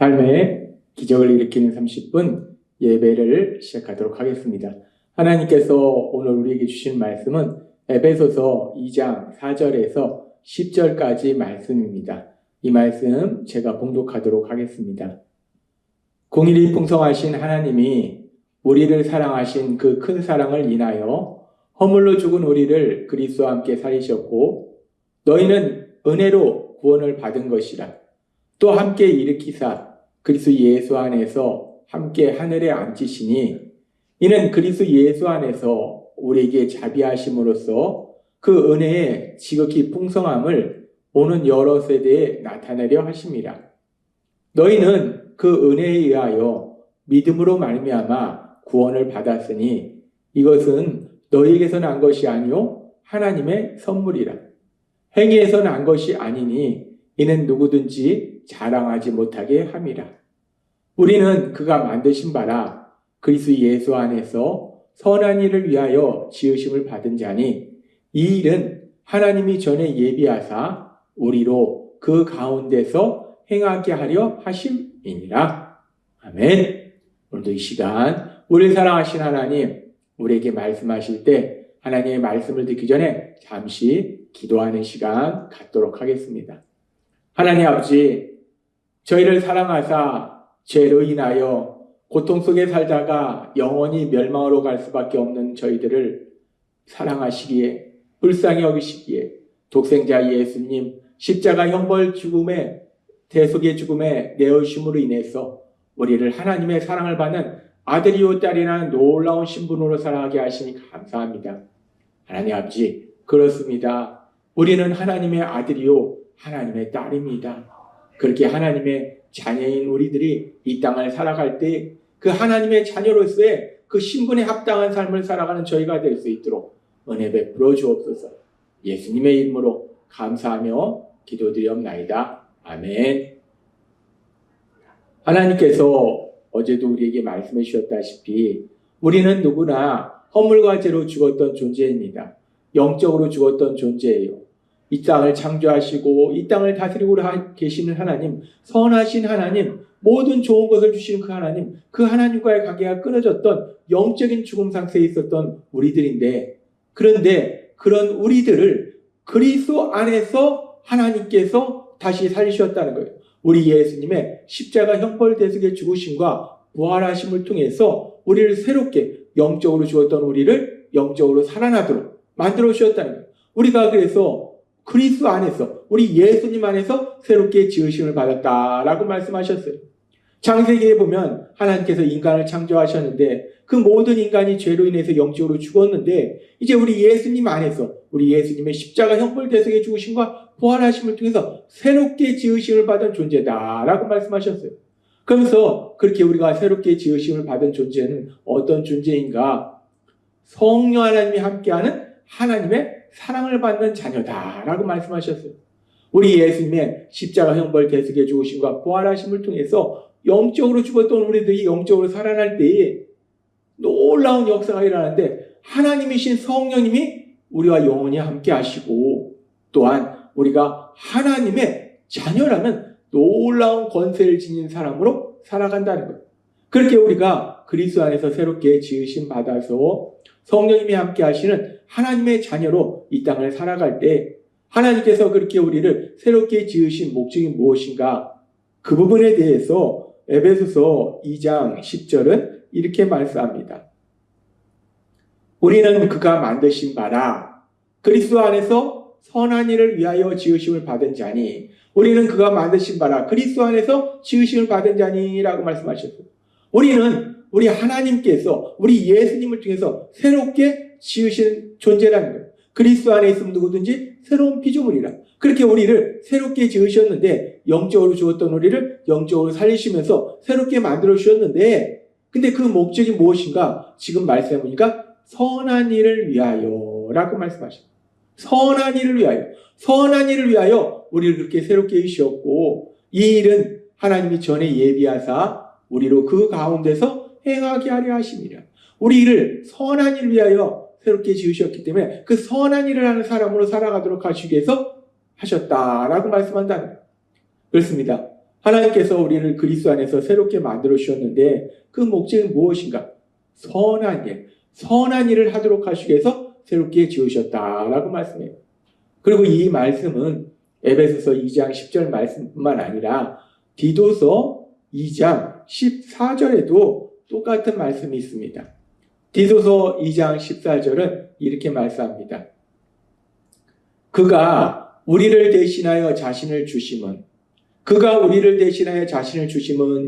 삶의 기적을 일으키는 30분 예배를 시작하도록 하겠습니다. 하나님께서 오늘 우리에게 주신 말씀은 에베소서 2장 4절에서 10절까지 말씀입니다. 이 말씀 제가 봉독하도록 하겠습니다. 공의리 풍성하신 하나님이 우리를 사랑하신 그 큰 사랑을 인하여 허물로 죽은 우리를 그리스도와 함께 살리셨고 너희는 은혜로 구원을 받은 것이라. 또 함께 일으키사 그리스도 예수 안에서 함께 하늘에 앉히시니 이는 그리스도 예수 안에서 우리에게 자비하심으로써 그 은혜의 지극히 풍성함을 오는 여러 세대에 나타내려 하심이라. 너희는 그 은혜에 의하여 믿음으로 말미암아 구원을 받았으니 이것은 너희에게서 난 것이 아니요 하나님의 선물이라. 행위에서 난 것이 아니니 이는 누구든지 자랑하지 못하게 함이라. 우리는 그가 만드신 바라 그리스도 예수 안에서 선한 일을 위하여 지으심을 받은 자니 이 일은 하나님이 전에 예비하사 우리로 그 가운데서 행하게 하려 하심이니라. 아멘. 오늘도 이 시간 우리를 사랑하신 하나님 우리에게 말씀하실 때 하나님의 말씀을 듣기 전에 잠시 기도하는 시간 갖도록 하겠습니다. 하나님 아버지, 저희를 사랑하사 죄로 인하여 고통 속에 살다가 영원히 멸망으로 갈 수밖에 없는 저희들을 사랑하시기에 불쌍히 여기시기에 독생자 예수님 십자가 형벌 죽음에 대속의 죽음에 내어주심으로 인해서 우리를 하나님의 사랑을 받는 아들이요 딸이라는 놀라운 신분으로 살아가게 하시니 감사합니다. 하나님 아버지, 그렇습니다. 우리는 하나님의 아들이요 하나님의 딸입니다. 그렇게 하나님의 자녀인 우리들이 이 땅을 살아갈 때 그 하나님의 자녀로서의 그 신분에 합당한 삶을 살아가는 저희가 될 수 있도록 은혜 베풀어 주옵소서. 예수님의 이름으로 감사하며 기도드리옵나이다. 아멘. 하나님께서 어제도 우리에게 말씀해 주셨다시피 우리는 누구나 허물과 죄로 죽었던 존재입니다. 영적으로 죽었던 존재예요. 이 땅을 창조하시고 이 땅을 다스리고 계시는 하나님, 선하신 하나님, 모든 좋은 것을 주시는 그 하나님과의 관계가 끊어졌던 영적인 죽음 상태에 있었던 우리들인데, 그런데 그런 우리들을 그리스도 안에서 하나님께서 다시 살리셨다는 거예요. 우리 예수님의 십자가 형벌 대속의 죽으심과 부활하심을 통해서 우리를 새롭게 영적으로 죽었던 우리를 영적으로 살아나도록 만들어 주셨다는 거예요. 우리가 그래서 그리스도 안에서 우리 예수님 안에서 새롭게 지으심을 받았다라고 말씀하셨어요. 창세기에 보면 하나님께서 인간을 창조하셨는데 그 모든 인간이 죄로 인해서 영적으로 죽었는데 이제 우리 예수님 안에서 우리 예수님의 십자가 형벌 대속의 죽으심과 부활하심을 통해서 새롭게 지으심을 받은 존재다라고 말씀하셨어요. 그러면서 그렇게 우리가 새롭게 지으심을 받은 존재는 어떤 존재인가? 성령 하나님이 함께하는 하나님의 사랑을 받는 자녀다라고 말씀하셨어요. 우리 예수님의 십자가 형벌 대속의 죽으심과 부활하심을 통해서 영적으로 죽었던 우리들이 영적으로 살아날 때에 놀라운 역사가 일어나는데 하나님이신 성령님이 우리와 영원히 함께 하시고 또한 우리가 하나님의 자녀라면 놀라운 권세를 지닌 사람으로 살아간다는 거예요. 그렇게 우리가 그리스도 안에서 새롭게 지으심 받아서 성령님이 함께 하시는 하나님의 자녀로 이 땅을 살아갈 때 하나님께서 그렇게 우리를 새롭게 지으신 목적이 무엇인가? 그 부분에 대해서 에베소서 2장 10절은 이렇게 말씀합니다. 우리는 그가 만드신 바라 그리스도 안에서 선한 일을 위하여 지으심을 받은 자니 우리는 그가 만드신 바라 그리스도 안에서 지으심을 받은 자니라고 말씀하셨어요. 우리 하나님께서 우리 예수님을 통해서 새롭게 지으신 존재라는 거예요. 그리스도 안에 있으면 누구든지 새로운 피조물이라. 그렇게 우리를 새롭게 지으셨는데 영적으로 죽었던 우리를 영적으로 살리시면서 새롭게 만들어 주셨는데 근데 그 목적이 무엇인가? 지금 말씀해 보니까 선한 일을 위하여라고 말씀하셨어요. 선한 일을 위하여. 선한 일을 위하여 우리를 그렇게 새롭게 해주셨고 이 일은 하나님이 전에 예비하사 우리로 그 가운데서 행하게 하려 하심이라. 우리를 선한 일을 위하여 새롭게 지으셨기 때문에 그 선한 일을 하는 사람으로 살아가도록 하시기 위해서 하셨다라고 말씀한다는 거예요. 그렇습니다. 하나님께서 우리를 그리스도 안에서 새롭게 만들어 주셨는데 그 목적이 무엇인가? 선한 일을 하도록 하시기 위해서 새롭게 지으셨다라고 말씀해요. 그리고 이 말씀은 에베소서 2장 10절 말씀뿐만 아니라 디도서 2장 14절에도 똑같은 말씀이 있습니다. 디도서 2장 14절은 이렇게 말씀합니다. 그가 우리를 대신하여 자신을 주심은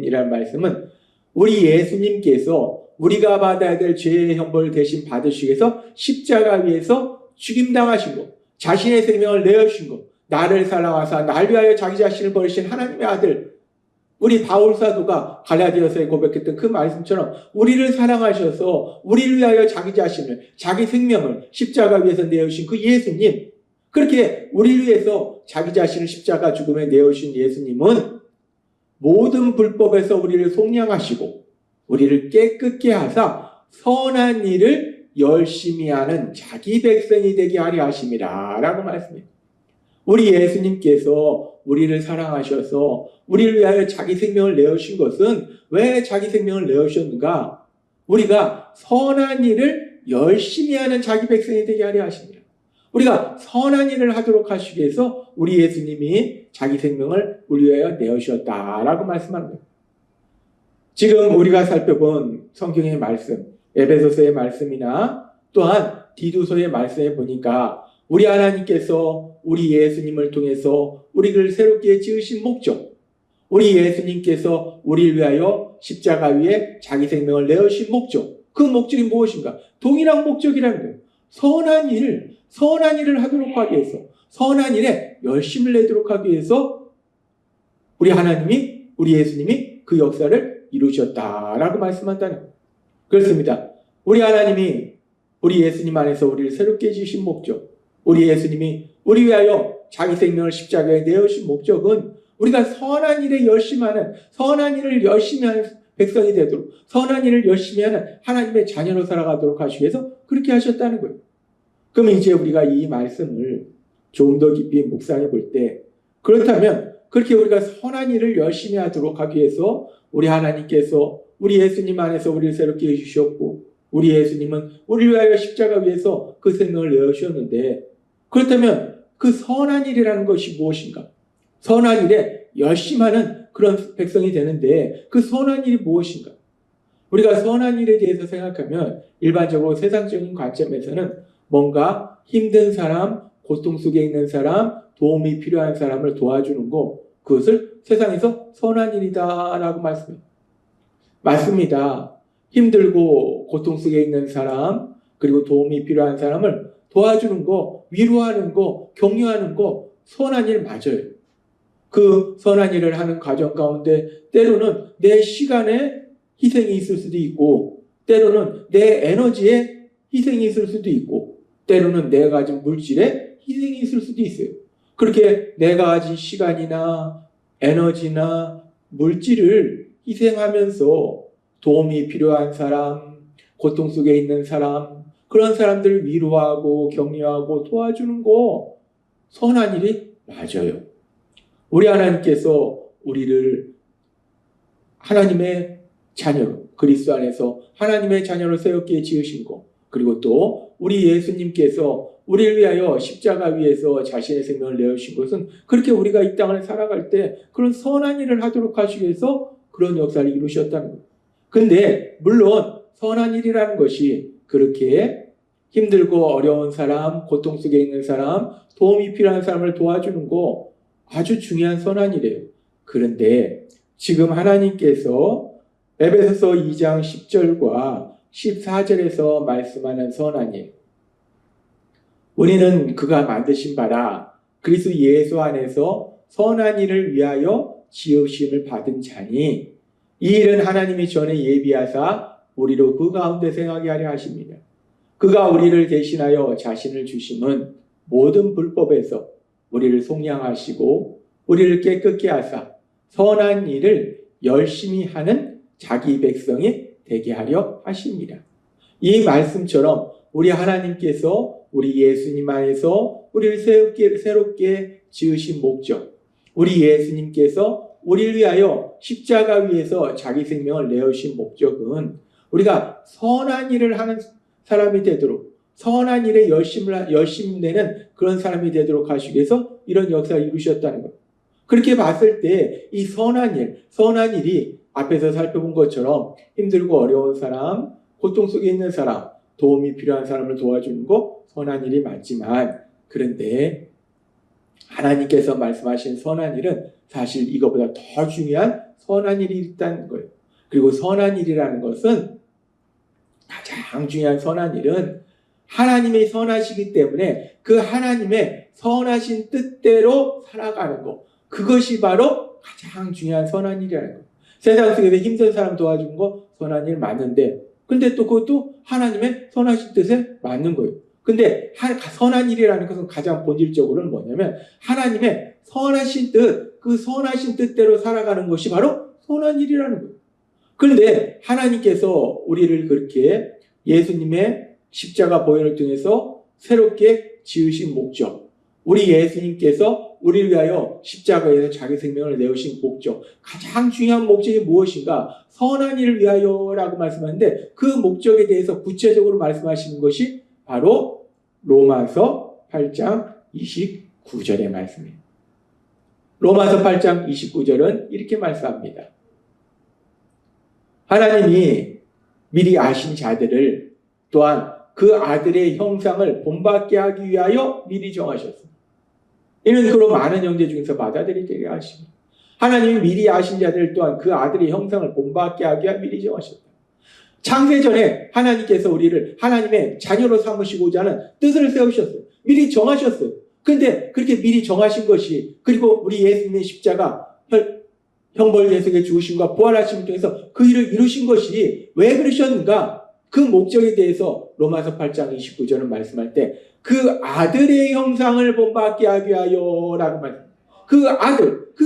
이란 말씀은 우리 예수님께서 우리가 받아야 될 죄의 형벌을 대신 받으시기 위해서 십자가 위에서 죽임당하신 것, 자신의 생명을 내어주신 것, 나를 사랑하사 날 위하여 자기 자신을 버리신 하나님의 아들, 우리 바울 사도가 갈라디아서에 고백했던 그 말씀처럼 우리를 사랑하셔서 우리를 위하여 자기 자신을, 자기 생명을 십자가 위에서 내어주신 그 예수님, 그렇게 우리를 위해서 자기 자신을 십자가 죽음에 내어주신 예수님은 모든 불법에서 우리를 속량하시고 우리를 깨끗게 하사 선한 일을 열심히 하는 자기 백성이 되게 하려 하심이라 라고 말씀해요. 우리 예수님께서 우리를 사랑하셔서 우리를 위하여 자기 생명을 내어주신 것은 왜 자기 생명을 내어주셨는가? 우리가 선한 일을 열심히 하는 자기 백성이 되게 하려 하십니다. 우리가 선한 일을 하도록 하시기 위해서 우리 예수님이 자기 생명을 우리 위하여 내어주셨다라고 말씀합니다. 지금 우리가 살펴본 성경의 말씀, 에베소서의 말씀이나 또한 디도서의 말씀에 보니까 우리 하나님께서 우리 예수님을 통해서 우리를 새롭게 지으신 목적, 우리 예수님께서 우리를 위하여 십자가 위에 자기 생명을 내어주신 목적, 그 목적이 무엇인가? 동일한 목적이라는 거예요. 선한 일을 하도록 하기 위해서, 선한 일에 열심을 내도록 하기 위해서 우리 하나님이, 우리 예수님이 그 역사를 이루셨다라고 말씀한다는 거예요. 그렇습니다. 우리 하나님이 우리 예수님 안에서 우리를 새롭게 지으신 목적, 우리 예수님이 우리 위하여 자기 생명을 십자가에 내어주신 목적은 우리가 선한 일을 열심히 하는 백성이 되도록, 선한 일을 열심히 하는 하나님의 자녀로 살아가도록 하시기 위해서 그렇게 하셨다는 거예요. 그러면 이제 우리가 이 말씀을 좀 더 깊이 묵상해 볼 때, 그렇다면 그렇게 우리가 선한 일을 열심히 하도록 하기 위해서 우리 하나님께서 우리 예수님 안에서 우리를 새롭게 해주셨고, 우리 예수님은 우리를 위하여 십자가 위에서 그 생명을 내어주셨는데, 그렇다면 그 선한 일이라는 것이 무엇인가? 선한 일에 열심히 하는 그런 백성이 되는데 그 선한 일이 무엇인가? 우리가 선한 일에 대해서 생각하면 일반적으로 세상적인 관점에서는 뭔가 힘든 사람, 고통 속에 있는 사람, 도움이 필요한 사람을 도와주는 것, 그것을 세상에서 선한 일이다라고 말씀해요. 맞습니다. 힘들고 고통 속에 있는 사람, 그리고 도움이 필요한 사람을 도와주는 거, 위로하는 거, 격려하는 거, 선한 일 맞아요. 그 선한 일을 하는 과정 가운데 때로는 내 시간에 희생이 있을 수도 있고, 때로는 내 에너지에 희생이 있을 수도 있고, 때로는 내가 가진 물질에 희생이 있을 수도 있어요. 그렇게 내가 가진 시간이나 에너지나 물질을 희생하면서 도움이 필요한 사람, 고통 속에 있는 사람, 그런 사람들을 위로하고 격려하고 도와주는 거 선한 일이 맞아요. 우리 하나님께서 우리를 하나님의 자녀로, 그리스도 안에서 하나님의 자녀로 새롭게 지으신 것, 그리고 또 우리 예수님께서 우리를 위하여 십자가 위에서 자신의 생명을 내어주신 것은 그렇게 우리가 이 땅을 살아갈 때 그런 선한 일을 하도록 하시기 위해서 그런 역사를 이루셨다는 거예요. 근데 물론 선한 일이라는 것이 그렇게 힘들고 어려운 사람, 고통 속에 있는 사람, 도움이 필요한 사람을 도와주는 거 아주 중요한 선한 일이에요. 그런데 지금 하나님께서 에베소서 2장 10절과 14절에서 말씀하는 선한 일, 우리는 그가 만드신 바라 그리스도 예수 안에서 선한 일을 위하여 지으심을 받은 자니 이 일은 하나님이 전에 예비하사 우리로 그 가운데 생하게 하려 하십니다. 그가 우리를 대신하여 자신을 주심은 모든 불법에서 우리를 속량하시고 우리를 깨끗게 하사 선한 일을 열심히 하는 자기 백성이 되게 하려 하십니다. 이 말씀처럼 우리 하나님께서 우리 예수님 안에서 우리를 새롭게 지으신 목적, 우리 예수님께서 우리를 위하여 십자가 위에서 자기 생명을 내어주신 목적은 우리가 선한 일을 하는 사람이 되도록, 선한 일에 열심히 내는 그런 사람이 되도록 하시기 위해서 이런 역사를 이루셨다는 것. 그렇게 봤을 때 이 선한 일이 앞에서 살펴본 것처럼 힘들고 어려운 사람, 고통 속에 있는 사람, 도움이 필요한 사람을 도와주는 거 선한 일이 맞지만, 그런데 하나님께서 말씀하신 선한 일은 사실 이것보다 더 중요한 선한 일이 있다는 거예요. 그리고 선한 일이라는 것은, 가장 중요한 선한 일은 하나님이 선하시기 때문에 그 하나님의 선하신 뜻대로 살아가는 것, 그것이 바로 가장 중요한 선한 일이라는 거예요. 세상 속에서 힘든 사람 도와주는 거 선한 일 맞는데, 근데 또 그것도 하나님의 선하신 뜻에 맞는 거예요. 근데 선한 일이라는 것은 가장 본질적으로는 뭐냐면 하나님의 선하신 뜻, 그 선하신 뜻대로 살아가는 것이 바로 선한 일이라는 거예요. 그런데 하나님께서 우리를 그렇게 예수님의 십자가 보혈을 통해서 새롭게 지으신 목적, 우리 예수님께서 우리를 위하여 십자가에서 자기 생명을 내어신 목적, 가장 중요한 목적이 무엇인가? 선한 일을 위하여라고 말씀하는데 그 목적에 대해서 구체적으로 말씀하시는 것이 바로 로마서 8장 29절의 말씀이에요. 로마서 8장 29절은 이렇게 말씀합니다. 하나님이 미리 아신 자들을 또한 그 아들의 형상을 본받게 하기 위하여 미리 정하셨습니다. 이는 그로 많은 형제 중에서 받아들이게 하시고, 하나님이 미리 아신 자들 또한 그 아들의 형상을 본받게 하기 위하여 미리 정하셨다. 창세전에 하나님께서 우리를 하나님의 자녀로 삼으시고자 하는 뜻을 세우셨어요. 미리 정하셨어요. 그런데 그렇게 미리 정하신 것이, 그리고 우리 예수님의 십자가 형벌 대속의 죽으심과 부활하심을 통해서 그 일을 이루신 것이 왜 그러셨는가? 그 목적에 대해서 로마서 8장 29절은 말씀할 때 그 아들의 형상을 본받게 하기 위하여라고 말합니다. 그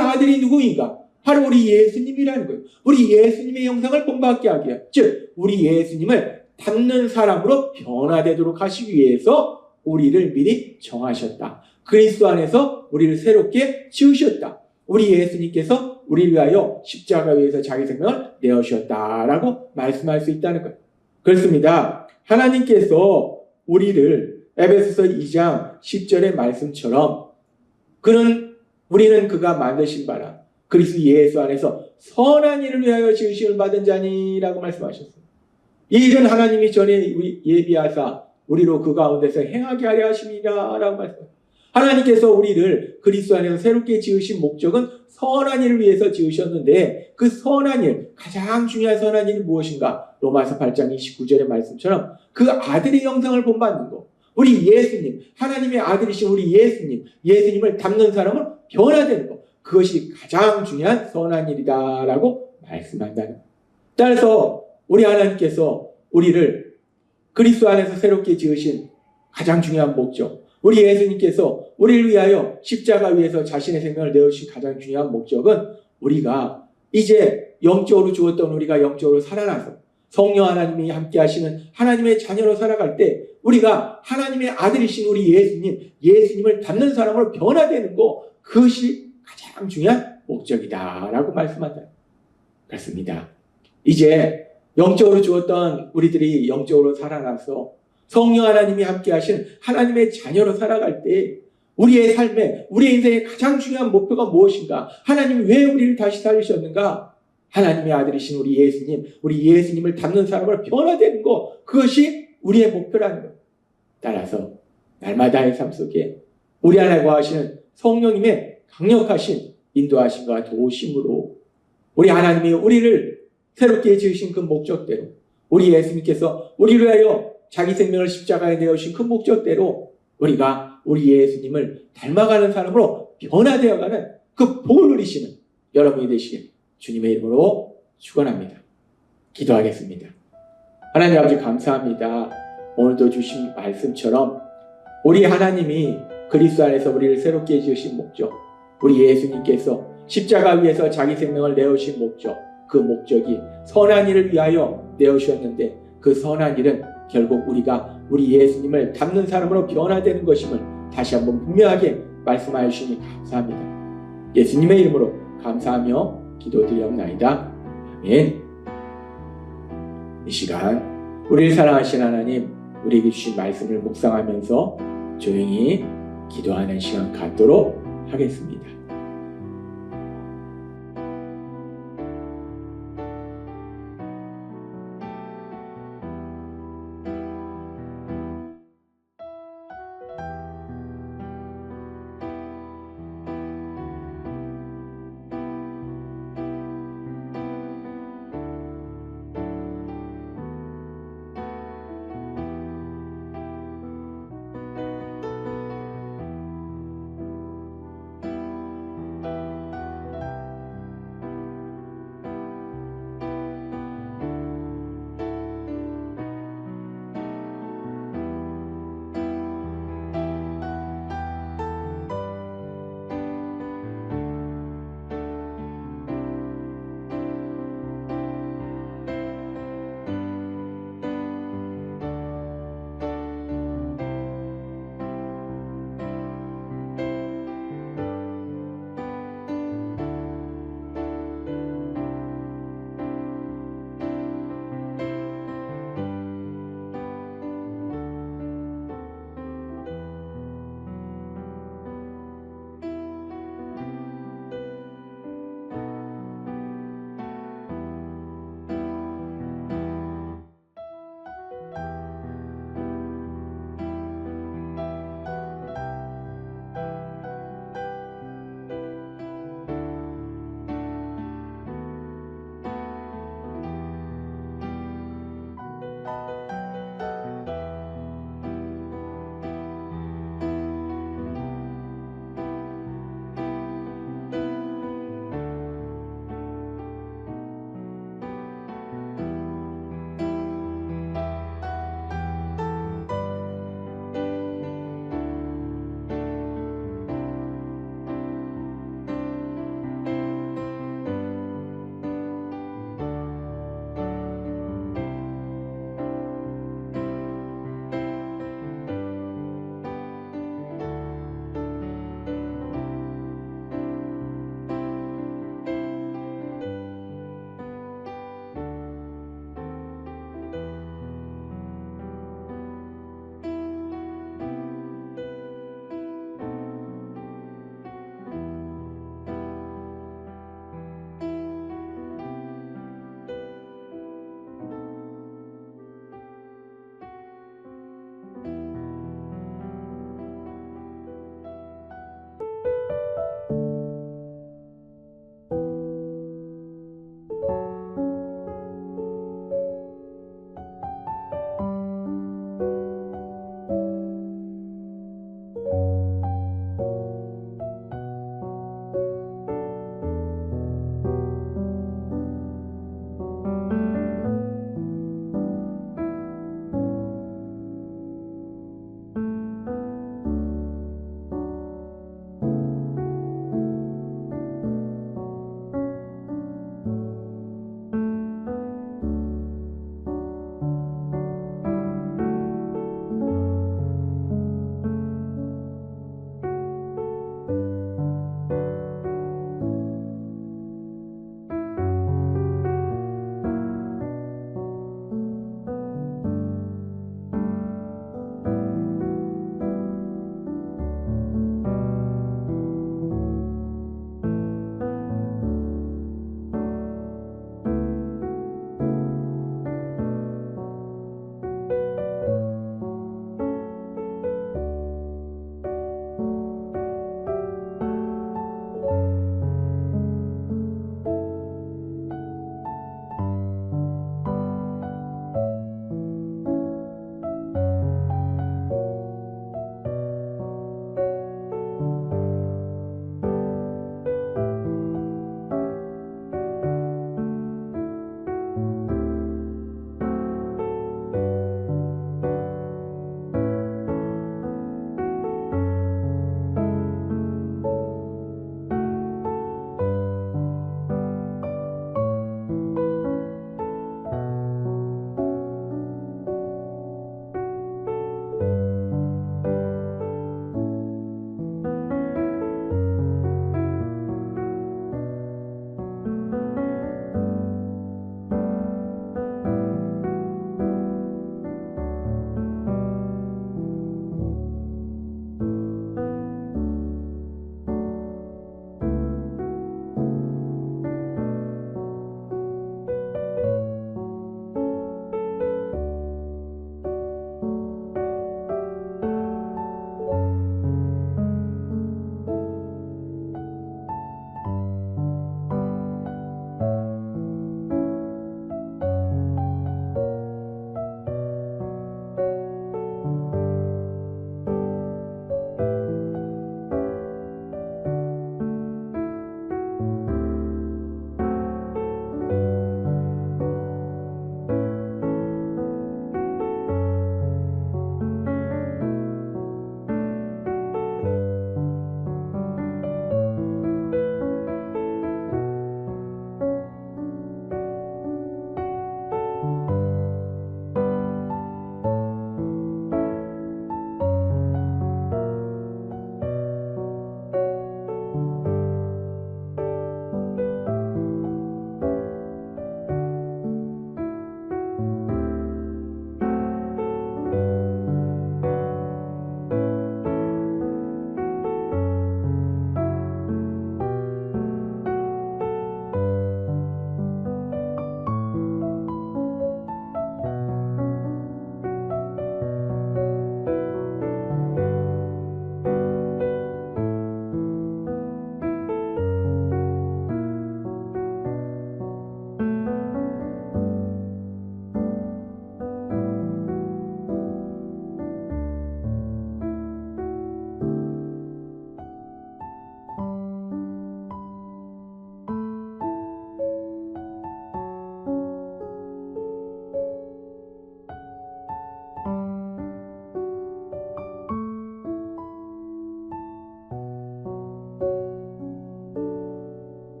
아들이 누구인가? 바로 우리 예수님이라는 거예요. 우리 예수님의 형상을 본받게 하기 위하여, 즉 우리 예수님을 닮는 사람으로 변화되도록 하시기 위해서 우리를 미리 정하셨다. 그리스도 안에서 우리를 새롭게 지으셨다. 우리 예수님께서 우리를 위하여 십자가 위에서 자기 생명을 내어주셨다라고 말씀할 수 있다는 거예요. 그렇습니다. 하나님께서 우리를 에베소서 2장 10절의 말씀처럼 우리는 그가 만드신 바라 그리스도 예수 안에서 선한 일을 위하여 지으심을 받은 자니라고 말씀하셨습니다. 이 일은 하나님이 전에 예비하사 우리로 그 가운데서 행하게 하려 하심이라라고 말씀합니다. 하나님께서 우리를 그리스도 안에서 새롭게 지으신 목적은 선한 일을 위해서 지으셨는데, 그 선한 일, 가장 중요한 선한 일이 무엇인가? 로마서 8장 29절의 말씀처럼 그 아들의 형상을 본받는 것, 우리 예수님, 하나님의 아들이신 우리 예수님을 닮는 사람은 변화되는 것, 그것이 가장 중요한 선한 일이다라고 말씀한다는 것. 따라서 우리 하나님께서 우리를 그리스도 안에서 새롭게 지으신 가장 중요한 목적, 우리 예수님께서 우리를 위하여 십자가 위에서 자신의 생명을 내어주신 가장 중요한 목적은 우리가 이제 영적으로 죽었던 우리가 영적으로 살아나서 성령 하나님이 함께 하시는 하나님의 자녀로 살아갈 때 우리가 하나님의 아들이신 우리 예수님을 닮는 사람으로 변화되는 것, 그것이 가장 중요한 목적이다라고 말씀한다. 그렇습니다. 이제 영적으로 죽었던 우리들이 영적으로 살아나서 성령 하나님이 함께 하신 하나님의 자녀로 살아갈 때 우리의 삶에, 우리의 인생의 가장 중요한 목표가 무엇인가? 하나님이 왜 우리를 다시 살리셨는가? 하나님의 아들이신 우리 예수님을 닮는 사람으로 변화되는 것, 그것이 우리의 목표라는 것. 따라서 날마다의 삶 속에 우리 안에 거하시는 성령님의 강력하신 인도하심과 도우심으로 우리 하나님이 우리를 새롭게 지으신 그 목적대로, 우리 예수님께서 우리를 위하여 자기 생명을 십자가에 내어주신 그 목적대로 우리가 우리 예수님을 닮아가는 사람으로 변화되어가는 그 복을 누리시는 여러분이 되시길 주님의 이름으로 축원합니다. 기도하겠습니다. 하나님 아버지 감사합니다. 오늘도 주신 말씀처럼 우리 하나님이 그리스도 안에서 우리를 새롭게 지으신 목적, 우리 예수님께서 십자가 위에서 자기 생명을 내어주신 목적, 그 목적이 선한 일을 위하여 내어주셨는데 그 선한 일은 결국 우리가 우리 예수님을 닮는 사람으로 변화되는 것임을 다시 한번 분명하게 말씀하여 주시니 감사합니다. 예수님의 이름으로 감사하며 기도드리옵나이다. 아멘. 이 시간 우리를 사랑하신 하나님, 우리에게 주신 말씀을 묵상하면서 조용히 기도하는 시간 갖도록 하겠습니다.